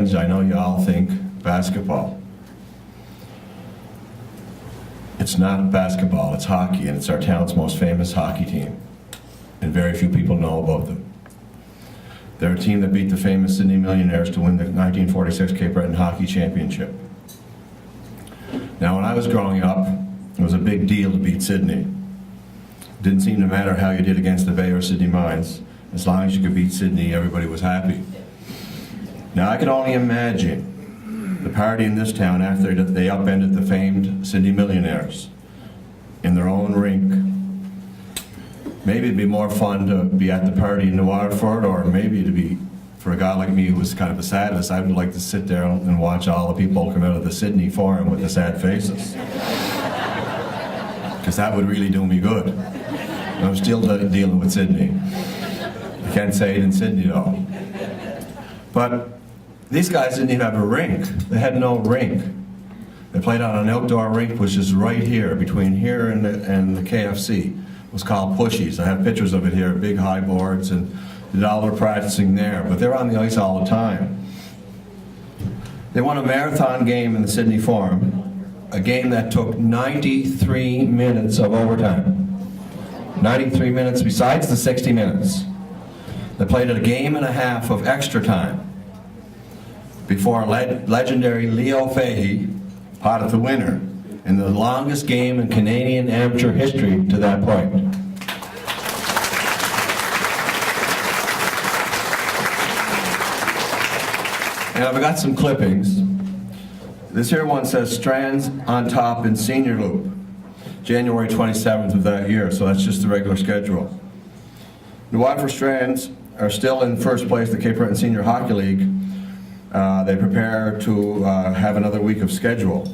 Strands, I know you all think basketball. It's not basketball, it's hockey, and it's our town's most famous hockey team. And very few people know about them. They're a team that beat the famous Sydney Millionaires to win the 1946 Cape Breton Hockey Championship. Now, when I was growing up, it was a big deal to beat Sydney. It didn't seem to matter how you did against the Bay or Sydney Mines. As long as you could beat Sydney, everybody was happy. Now, I can only imagine the party in this town after they upended the famed Sydney Millionaires in their own rink. Maybe it'd be more fun to be at the party in Waterford, or maybe to be, for a guy like me who was kind of a sadist, I would like to sit there and watch all the people come out of the Sydney Forum with the sad faces. Because that would really do me good. I'm still dealing with Sydney. I can't say it in Sydney though. But these guys didn't even have a rink. They had no rink. They played on an outdoor rink which is right here, between here and the KFC. It was called Pushies. I have pictures of it here, big high boards, and did all their practicing there. But they're on the ice all the time. They won a marathon game in the Sydney Forum, a game that took 93 minutes of overtime. 93 minutes besides the 60 minutes. They played a game and a half of extra time before legendary Leo Fahey potted the winner in the longest game in Canadian amateur history to that point. And I've got some clippings. This here one says Strands on top in senior loop, January 27th of that year, so that's just the regular schedule. The Waterford Strands are still in first place in the Cape Breton Senior Hockey League. They prepare to have another week of schedule.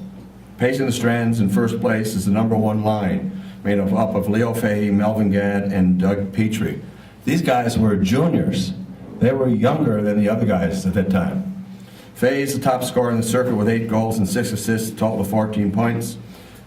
Pacing the Strands in first place is the #1 line, made up of Leo Fahey, Melvin Gadd, and Doug Petrie. These guys were juniors. They were younger than the other guys at that time. Fahey is the top scorer in the circuit with 8 goals and 6 assists, a total of 14 points.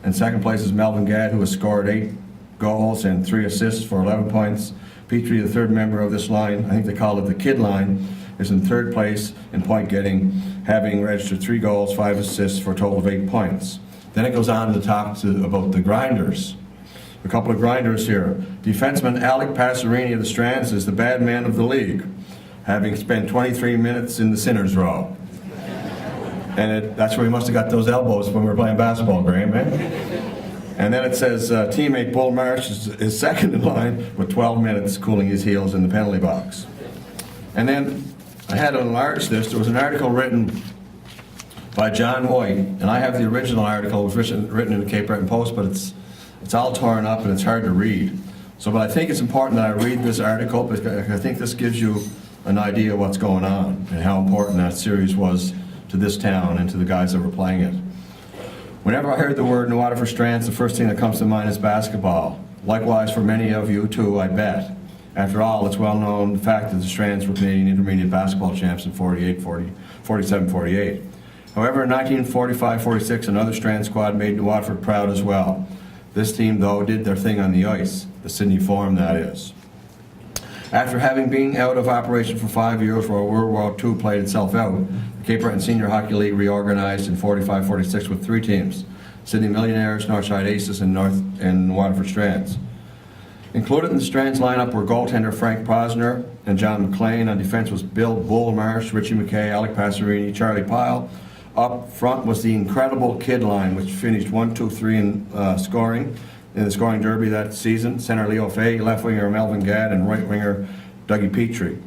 And second place is Melvin Gadd, who has scored 8 goals and 3 assists for 11 points. Petrie, the third member of this line, I think they call it the kid line, is in third place in point getting, having registered 3 goals, 5 assists for a total of 8 points. Then it goes on to talk about the grinders. A couple of grinders here. Defenseman Alec Passerini of the Strands is the bad man of the league, having spent 23 minutes in the sinner's row. And that's where he must have got those elbows when we were playing basketball, Graham, eh? And then it says teammate Bull Marsh is second in line with 12 minutes cooling his heels in the penalty box. And then I had to enlarge this. There was an article written by John White, and I have the original article. It was written in the Cape Breton Post, but it's all torn up and it's hard to read. But I think it's important that I read this article because I think this gives you an idea of what's going on and how important that series was to this town and to the guys that were playing it. Whenever I heard the word Waterford Strands, the first thing that comes to mind is basketball. Likewise for many of you too, I bet. After all, it's well known the fact that the Strands were Canadian intermediate basketball champs in 47-48. However, in 1945-46, another Strand squad made Waterford proud as well. This team, though, did their thing on the ice, the Sydney Forum, that is. After having been out of operation for 5 years while World War II played itself out, the Cape Breton Senior Hockey League reorganized in 45-46 with 3 teams: Sydney Millionaires, Northside Aces, and Waterford Strands. Included in the Strands lineup were goaltender Frank Prozner and John MacLean. On defense was Bill Bull Marsh, Ritchie MacKay, Alec Passerini, Charlie Pyle. Up front was the incredible kid line, which finished 1-2-3 in scoring in the scoring derby that season. Center Leo Fahey, left winger Melvin Gadd, and right winger Dougie Petrie.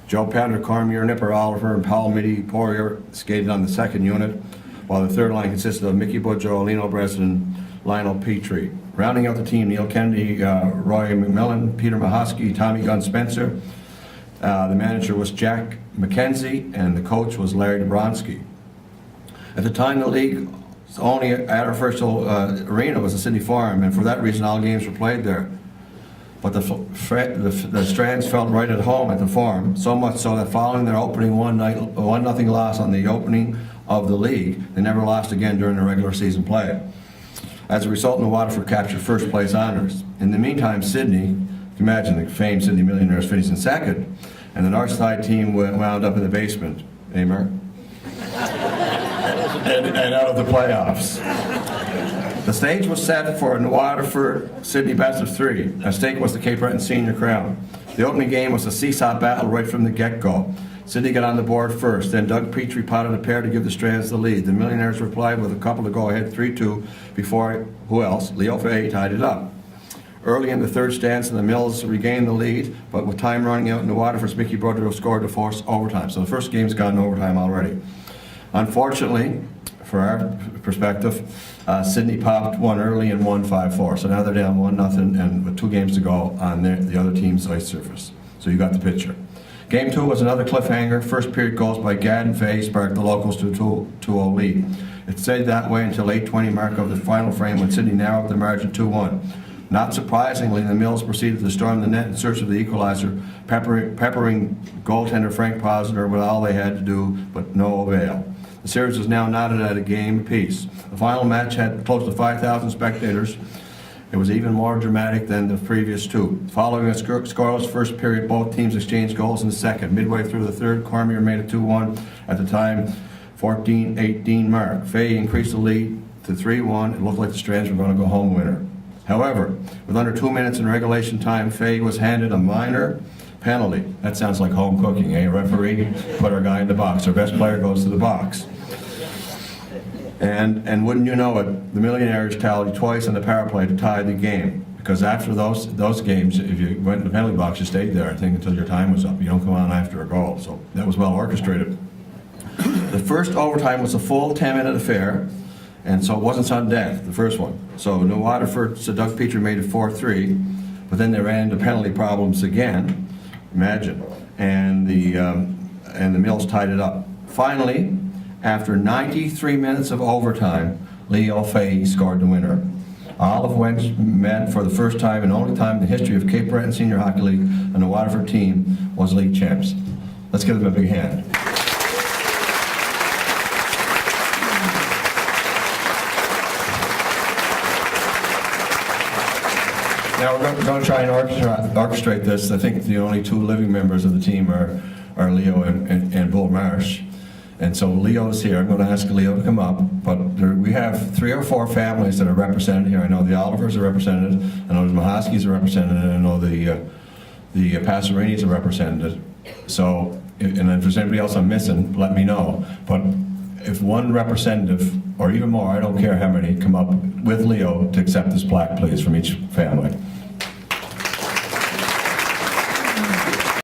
Joe Pander, Cormier, Nipper, Oliver, and Pyle, Midi, Poirier skated on the second unit, while the third line consisted of Mickey Boudreau, Leno, Bresolin, Lionel, Petrie. Rounding out the team, Neil Kennedy, Roy MacMillan, Peter Micholsky, Tommy Gunn Spencer. The manager was Jack MacKenzie, and the coach was Larry Dobranski. At the time, the league only artificial arena was the Sydney Forum, and for that reason, all games were played there. But the Strands felt right at home at the Forum, so much so that following their opening 1-0 loss on the opening of the league, they never lost again during the regular season play. As a result, Waterford captured first place honors. In the meantime, Sydney, you can imagine the famed Sydney Millionaires finishing second, and the Northside team wound up in the basement. Mark? and out of the playoffs. The stage was set for a Waterford Sydney best of three. At stake was the Cape Breton senior crown. The opening game was a seesaw battle right from the get-go. Sydney got on the board first, then Doug Petrie potted a pair to give the Strands the lead. The Millionaires replied with a couple to go ahead 3-2 before, who else? Leo Fahey tied it up. Early in the third stanza, the Mills regained the lead, but with time running out in the Waterford's Mickey Boudreau scored to force overtime. So the first game's gone to overtime already. Unfortunately, for our perspective, Sydney popped one early and won 5-4. So now they're down 1-0 and with 2 games to go on the other team's ice surface. So you got the picture. Game 2 was another cliffhanger. First period goals by Gadd and Fahey sparked the locals to a 2-0 lead. It stayed that way until 8:20 mark of the final frame when Sydney narrowed the margin 2-1. Not surprisingly, the Mills proceeded to storm the net in search of the equalizer, peppering goaltender Frank Prozner with all they had to do, but no avail. The series is now knotted at a game apiece. The final match had close to 5,000 spectators. It was even more dramatic than the previous 2. Following a scoreless first period, both teams exchanged goals in the second. Midway through the third, Cormier made it 2-1 at the time 14-18 mark. Fahey increased the lead to 3-1. It looked like the Strands were going to go home winner. However, with under 2 minutes in regulation time, Fahey was handed a minor penalty. That sounds like home cooking, eh? Referee, put our guy in the box. Our best player goes to the box. And wouldn't you know it, the Millionaires tallied twice on the power play to tie the game. Because after those games, if you went in the penalty box, you stayed there, I think, until your time was up. You don't come on after a goal. So that was well orchestrated. The first overtime was a full 10-minute affair, and so it wasn't sudden death, the first one. So New Waterford, so Doug Petrie made it 4-3, but then they ran into penalty problems again. Imagine. And the Mills tied it up. Finally, after 93 minutes of overtime, Leo Fahey scored the winner. All of which meant for the first time and only time in the history of Cape Breton Senior Hockey League, and the Waterford team was league champs. Let's give them a big hand. Now we're going to try and orchestrate this. I think the only 2 living members of the team are Leo and Bull Marsh. And so Leo's here. I'm going to ask Leo to come up. But we have 3 or 4 families that are represented here. I know the Olivers are represented. I know the Micholskys are represented. And I know the Passerinis are represented. So, and if there's anybody else I'm missing, let me know. But if one representative, or even more, I don't care how many, come up with Leo to accept this plaque, please, from each family.